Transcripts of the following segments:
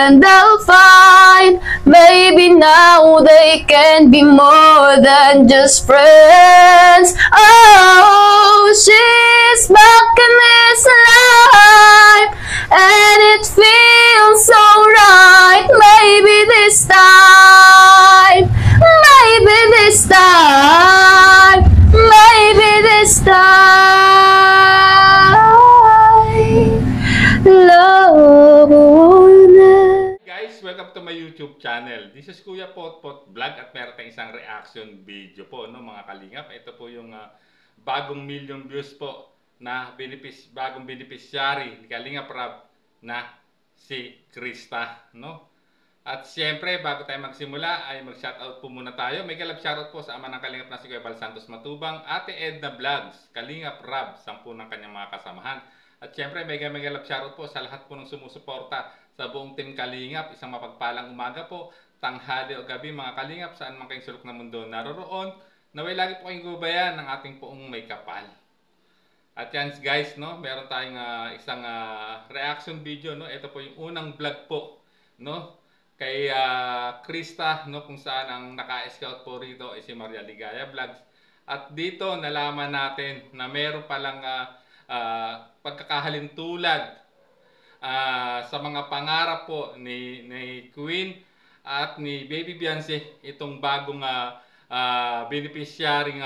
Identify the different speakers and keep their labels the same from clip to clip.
Speaker 1: and they'll find maybe now they can be more than just friends. Oh, she's back in this life, and it feels so right. Maybe this time, maybe this time, maybe this time, love won't end.
Speaker 2: Guys, welcome to my YouTube channel. This is Kuya Potpot Vlog at meron tayong isang reaction video po, no, mga kalingap. Ito po yung bagong million views po na bagong beneficiary ni Kalingap Rab na si Krista, no? At siyempre, bago tayo magsimula ay mag-shoutout po muna tayo. May galap shoutout po sa ama ng Kalingap na si Kuya Bal Santos Matubang, Ate Edna Vlogs, Kalingap Rab, 10 ng kanyang mga kasamahan. At siyempre, may galap shoutout po sa lahat po ng sumusuporta sa buong Team Kalingap. Isang mapagpalang umaga po, tanghali o gabi mga Kalingap, saan man kayong sulok ng mundo naroroon. Naway lagi po kayong gubayan ng ating poong may kapal. At yan guys, no, meron tayong isang reaction video, no. Ito po yung unang vlog po, no, kay Krista, no, kung saan ang naka-scout po rito ay si Maria Ligaya Vlogs. At dito nalaman natin na meron palang pagkakahalintulad sa mga pangarap po ni Queen at ni Baby Beyonce, itong bagong beneficiary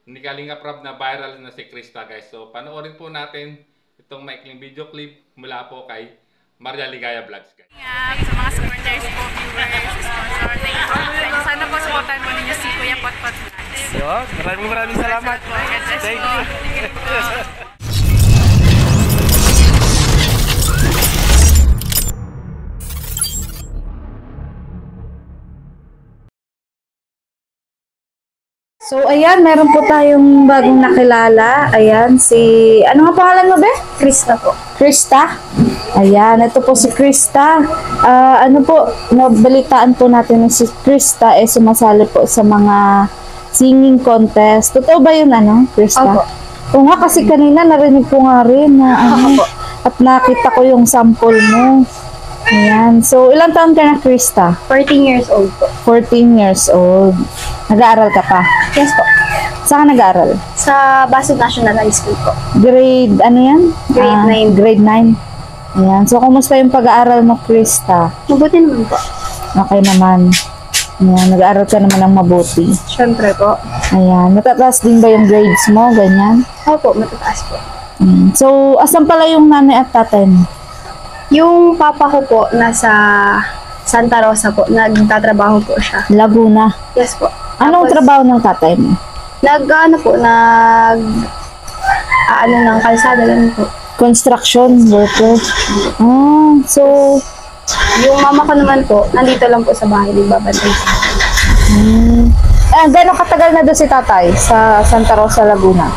Speaker 2: ni Kalingap Rab na viral na si Krista, guys. So panoorin po natin itong maikling video clip mula po kay Maria Ligaya Vlogs, guys.
Speaker 3: Sa mga supporters po, viewers, sponsor, thank you. Sana po supportan mo ninyo si Kuya Potpot Vlogs.
Speaker 4: Maraming salamat. Thank you.
Speaker 1: So, ayan, meron po tayong bagong nakilala. Ayan, ano nga pangalan mo, be? Krista po. Krista? Ayan, ito po si Krista. Ano po, nabalitaan po natin na si Krista sumasali po sa mga singing contest. Totoo ba yun, Krista? Opo. Oo nga, kasi kanina narinig ko nga rin na at nakita ko yung sample mo. Ayan. So, ilang taon ka na, Krista?
Speaker 5: 14 years old po.
Speaker 1: 14 years old. Nag-aaral ka pa?
Speaker 5: Yes po.
Speaker 1: Saan ka nag-aaral?
Speaker 5: Sa Basod National High School po.
Speaker 1: Grade, ano yan?
Speaker 5: Grade 9.
Speaker 1: Grade 9. Ayan. So, kumusta yung pag-aaral mo, Krista?
Speaker 5: Mabuti naman po.
Speaker 1: Okay naman. Ayan. Nag-aaral ka naman ng mabuti.
Speaker 5: Siyempre po.
Speaker 1: Ayan. Matataas din ba yung grades mo? Ganyan?
Speaker 5: Opo, matataas po.
Speaker 1: So, asan pala yung nanay at tatay mo?
Speaker 5: Yung papa ko po, nasa Santa Rosa po. Nagtatrabaho po siya.
Speaker 1: Laguna?
Speaker 5: Yes po.
Speaker 1: Anong trabaho ng tatay mo?
Speaker 5: Ng kalsada lang po.
Speaker 1: Construction worker? So...
Speaker 5: Yung mama ko naman po, nandito lang po sa bahay, nagbabantay.
Speaker 1: Gano'ng katagal na doon si tatay sa Santa Rosa, Laguna?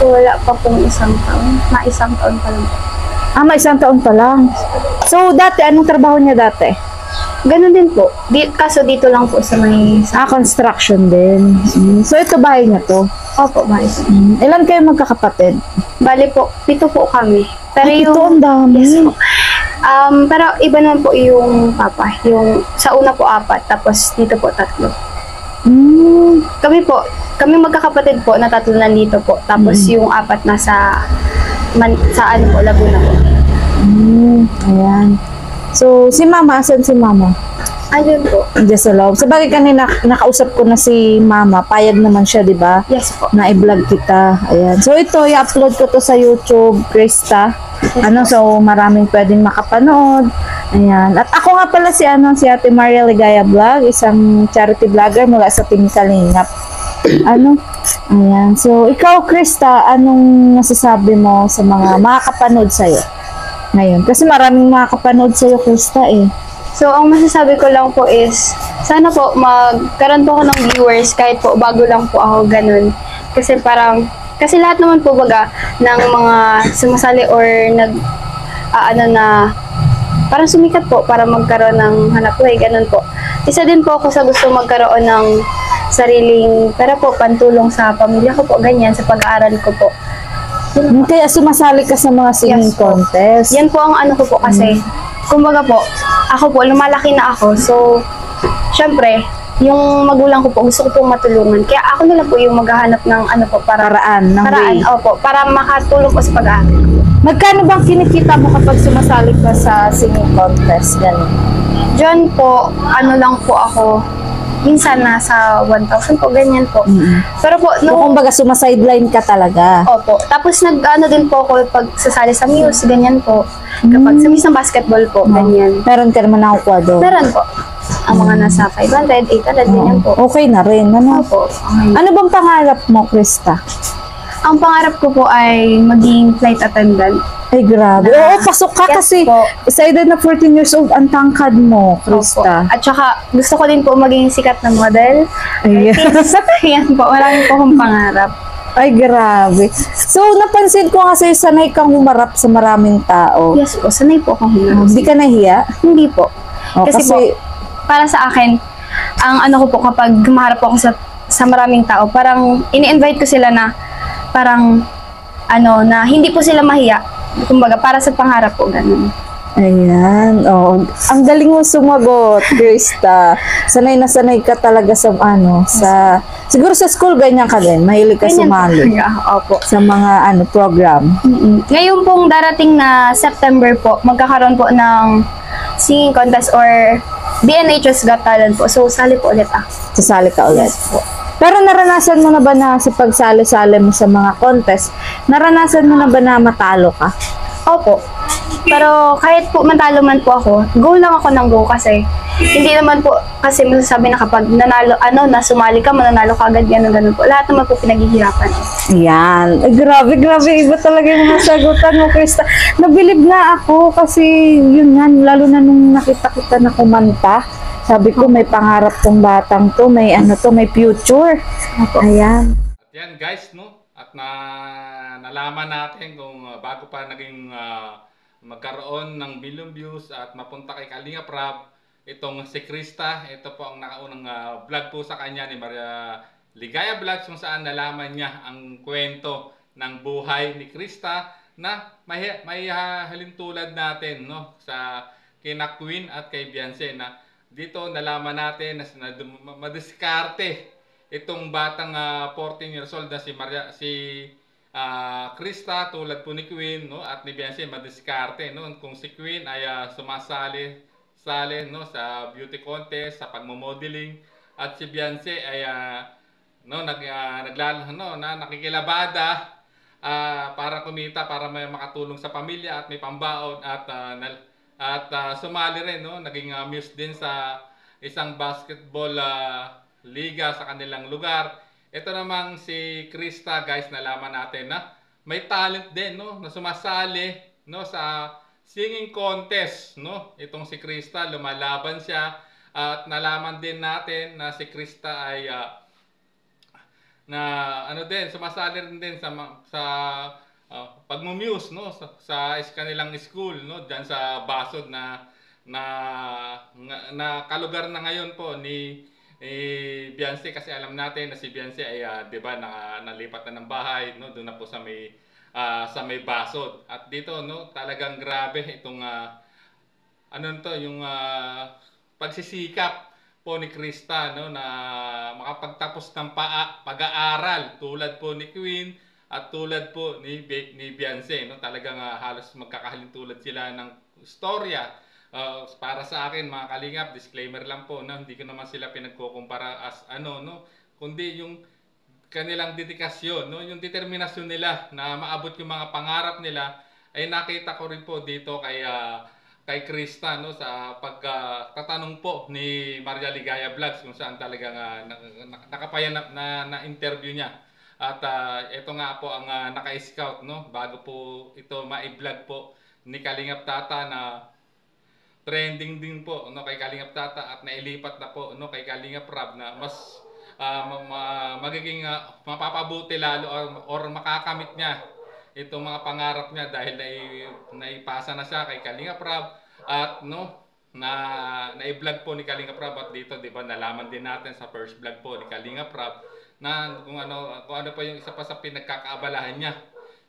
Speaker 5: Wala pa pong isang taon. Isang taon pa lang po.
Speaker 1: May isang taon pa lang. So, dati, anong trabaho niya dati?
Speaker 5: Ganun din po. Kaso dito lang po sa may...
Speaker 1: Construction din. So, ito bahay niya to?
Speaker 5: Opo, bahay.
Speaker 1: Ilan kayo magkakapatid?
Speaker 5: Bali po, 7 po kami. Pero
Speaker 1: ito ang dami.
Speaker 5: Yes po. Pero iba naman po yung papa. Yung sa una po 4, tapos dito po 3. Kami magkakapatid po na 3 nandito po. Tapos yung 4 nasa po, Laguna po.
Speaker 1: Ayan. So, si mama, asan si mama?
Speaker 5: Ayun po.
Speaker 1: Diyan sa loob. Sabagay kanina, nakausap ko na si mama. Payag naman siya, di ba?
Speaker 5: Yes po.
Speaker 1: Na i-vlog kita. Ayan. So, ito, i-upload ko to sa YouTube, Krista. So, maraming pwedeng makapanood. Ayan. At ako nga pala si Ate Maria Ligaya Vlog, isang charity vlogger mula sa Team Kalingap. Ayan. So, ikaw, Krista, anong nasasabi mo sa mga makakapanood sa'yo ngayon? Kasi maraming makakapanood sa'yo, Krista,
Speaker 5: So, ang masasabi ko lang po is, sana po magkaroon po ako ng viewers kahit po bago lang po ako ganun. Kasi lahat naman po baga ng mga sumasali or parang sumikat po para magkaroon ng hanap buhay, ganun po. Isa din po ako sa gusto magkaroon ng sariling pera po, pantulong sa pamilya ko po, ganyan, sa pag-aaral ko po.
Speaker 1: Kaya sumasali ka sa mga singing contest.
Speaker 5: Yan po ang ano ko po kasi, kumbaga po, ako po, lumalaki na ako. So, syempre, yung magulang ko po, gusto ko pong matulungan. Kaya ako na lang po yung maghahanap ng ano po, para
Speaker 1: Paraan ng way.
Speaker 5: opo, para makatulong po sa pag-aaral.
Speaker 1: Magkano bang kinikita mo kapag sumasali ka sa singing contest? Ganun.
Speaker 5: Diyan po, ano lang po ako, minsan nasa 1,000 po, ganyan po. Pero po,
Speaker 1: So, kumbaga sumasideline ka talaga.
Speaker 5: opo. Tapos nag-ano din po ako pag sasali sa muse, ganyan po. Kapag sa muse ng basketball po, ganyan.
Speaker 1: Meron ka naman nakukuha doon.
Speaker 5: Meron po. Ang mga nasa 500, 800, ganyan po.
Speaker 1: Okay na rin. Ano?
Speaker 5: Opo. Okay.
Speaker 1: Ano bang pangarap mo, Krista?
Speaker 5: Ang pangarap ko po ay maging flight attendant.
Speaker 1: Ay, grabe. Oo, pasok ka
Speaker 5: Yes
Speaker 1: kasi
Speaker 5: po.
Speaker 1: sa edad na 14 years old, ang tangkad mo, Krista.
Speaker 5: Opo. At saka, gusto ko din po maging sikat na model.
Speaker 1: Ayan.
Speaker 5: Yan po, marami po akong pangarap.
Speaker 1: Ay, grabe. So, napansin ko nga sa'yo, sanay kang humarap sa maraming tao.
Speaker 5: Yes po, sanay po akong humarap.
Speaker 1: Hindi ka nahiya?
Speaker 5: Hindi po.
Speaker 1: Oh,
Speaker 5: Kasi po, para sa akin, ang ano ko po kapag gumaharap po ako sa maraming tao, parang ini-invite ko sila na parang ano, na hindi po sila mahiya. Kumbaga, para sa pangarap po, ganun.
Speaker 1: Ayan. Oh, ang galing mo sumagot, Krista. Sanay na sanay ka talaga sa siguro sa school ganyan ka din. Mahilig ka
Speaker 5: Ganyan po
Speaker 1: sumali
Speaker 5: talaga. Opo.
Speaker 1: sa mga program.
Speaker 5: Ngayon pong darating na September po, magkakaroon po ng singing contest or BNHS Got Talent po. So, sali po ulit ako.
Speaker 1: Sasali ka ulit. Pero naranasan mo na ba na sa pagsali-sali mo sa mga contest, naranasan mo na ba na matalo ka?
Speaker 5: Opo. Pero kahit po matalo man po ako, go lang ako ng go kasi hindi naman po kasi masasabi na kapag nanalo, nasumali ka, mananalo ka agad, ganun po. Lahat naman po pinaghihirapan.
Speaker 1: Yan. Ay, grabe. Iba talaga yung mga sagutan mo, Krista. Nabilib na ako kasi yun nga, lalo na nung nakita kita na kumanta. Sabi ko, may pangarap tong batang to, may may future. Ayan.
Speaker 2: At yan guys, no? At nalaman natin kung bago pa naging magkaroon ng million views at mapunta kay Kalinga Prab, itong si Krista, ito po ang nakaunang vlog po sa kanya ni Maria Ligaya Vlogs, kung saan nalaman niya ang kwento ng buhay ni Krista na may halintulad natin, no, sa kina Queen at kay Beyonce, na dito nalaman natin na madiskarte itong batang 14 years old na si Krista, tulad po ni Queen, no, at ni Beyonce, madiskarte, no, kung si Queen ay sumasali no, sa beauty contest, sa pagmo-modeling, at si Beyonce ay nakikilabada para kumita, para may makatulong sa pamilya at may pambaon, at sumali rin, no, naging muse din sa isang basketball liga sa kanilang lugar. Ito namang si Krista, guys, nalaman natin na may talent din, no, na sumasali, no, sa singing contest, no. Itong si Krista, lumalaban siya, at nalaman din natin na si Krista ay sumasali rin din sa pagmumuse, no, sa kanilang school, no, diyan sa Basod na kalugar na ngayon po ni Beyonce, kasi alam natin na si Beyonce ay 'di ba, nalipat na ng bahay, no, doon na po sa may Basod. At dito, no, talagang grabe itong yung pagsisikap po ni Krista, no, na makapagtapos ng pag-aaral tulad po ni Queen at tulad po ni Beyonce, no. Talagang halos magkakahalintulad sila ng istorya. Para sa akin, mga kalingap, disclaimer lang po, no, hindi ko naman sila pinagkukumpara as no, kundi yung kanilang dedikasyon, no, yung determinasyon nila na maabot yung mga pangarap nila, ay nakita ko rin po dito kay Krista, no, sa pagtatanong po ni Maria Ligaya Vlogs, kung saan talagang nakapayan na interview niya. At ito nga po ang naka-scout, no, bago po ito ma-vlog po ni Kalingap Tata, na trending din po, no, kay Kalingap Tata, at nailipat na po, no, kay Kalingap Prab, na mas magiging mapapabuti lalo or makakamit niya itong mga pangarap niya, dahil naipasa na siya kay Kalingap Prab, at no, na-vlog po ni Kalingap Prab. At dito, 'di ba, nalaman din natin sa first vlog po ni Kalingap Prab na kung ano pa yung isa pa sa pinagkakaabalahan niya,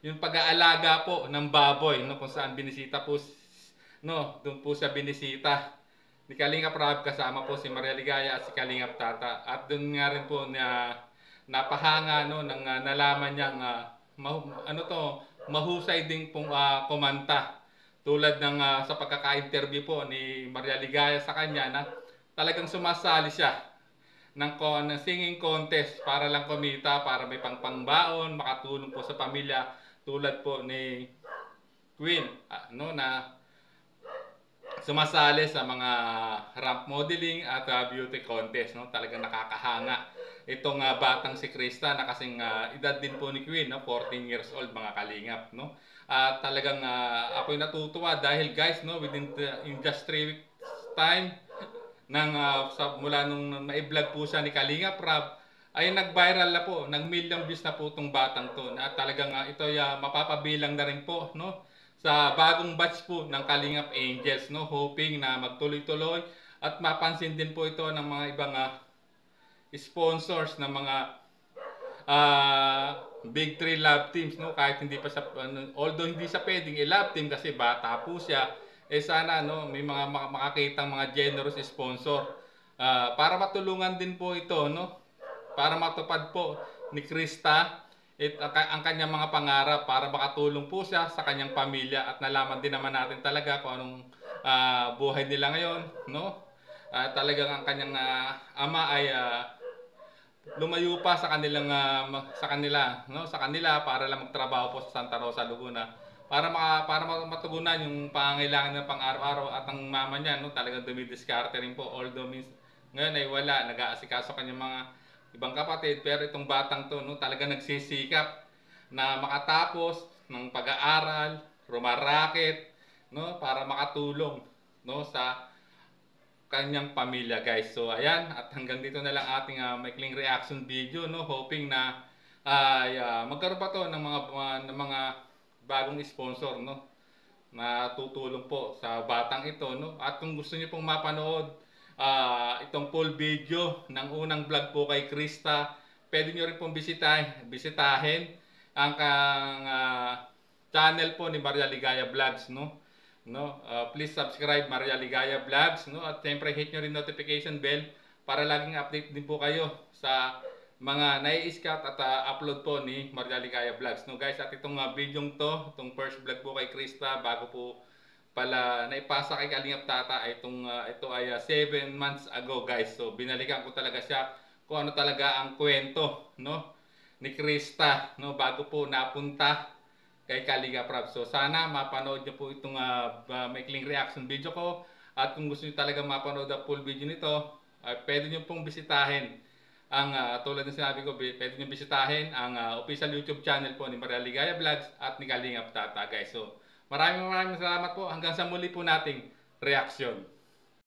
Speaker 2: yung pag-aalaga po ng baboy, no, kung saan binisita po no, doon po sa binisita ni Kalingap Rab, kasama po si Maria Ligaya at si Kalingap Tata. At doon nga rin po na napahanga, no, nang nalaman niyang mahusay ding pong kumanta. Tulad ng sa pagkaka-interview po ni Maria Ligaya sa kanya na talagang sumasali siya ng singing contest para lang kumita, para may pangpangbaon, makatulong po sa pamilya, tulad po ni Queen, no, na sumasali sa mga ramp modeling at beauty contest, no. Talagang nakakahanga itong batang si Krista na kasing edad din po ni Queen, no, 14 years old, mga kalingap, no. Talagang ako'y natutuwa dahil guys, no, in just 3 weeks time mula nung na-vlog po siya ni Kalingap Rab, ay nag-viral na po, nag-million views na po itong batang to. At talagang ito ay mapapabilang na rin po, no, sa bagong batch po ng Kalingap Angels, no, hoping na magtuloy-tuloy at mapansin din po ito ng mga ibang sponsors ng mga Big 3 love teams, no, kahit hindi pa siya, although hindi siya pwedeng i-love team kasi bata po siya, sana, no, may mga makakitang mga generous sponsor para matulungan din po ito, no, para matupad po ni Krista ang kanyang mga pangarap, para makatulong po siya sa kanyang pamilya at nalaman din naman natin talaga kung anong buhay nila ngayon, no. Talagang ang kanyang ama ay lumayo pa sa kanila para lang magtrabaho po sa Santa Rosa, Laguna, para matugunan yung pangangailangan ng pang-araw-araw. At ang mama niya, no, talagang dumidiskarte rin po, although ngayon ay wala, nag-aasikaso kanyang mga ibang kapatid, pero itong batang to, no, talagang nagsisikap na makatapos ng pag-aaral, rumaraket, no, para makatulong, no, sa kanyang pamilya, guys. So ayan, at hanggang dito na lang ating maikling reaction video, no, hoping na magkaroon pa to ng mga bagong sponsor, no, na tutulong po sa batang ito, no. At kung gusto niyo pong mapanood itong full video ng unang vlog po kay Krista, pwede niyo rin pong bisitahin ang channel po ni Maria Ligaya Vlogs, no. Please subscribe Maria Ligaya Vlogs, no, at siyempre hit nyo rin notification bell para laging update din po kayo sa mga nai-scout at upload po ni Maria Ligaya Vlogs, no, guys. At itong video itong first vlog po kay Krista, bago po pala naipasa kay Kalingap Tata, ito ay 7 months ago, guys. So binalikan ko talaga siya kung ano talaga ang kwento, no, ni Krista, no, bago po napunta kay Kalingap Rab. So sana mapanood niyo po itong maikling reaction video ko, at kung gusto niyo talaga mapanood ang full video nito, pwede niyo pong bisitahin ang tulad ng sinabi ko, pwede niyo bisitahin ang official YouTube channel po ni Maria Ligaya Vlogs at ni Kalingap Tata, guys. So maraming salamat po, hanggang sa muli po nating reaction.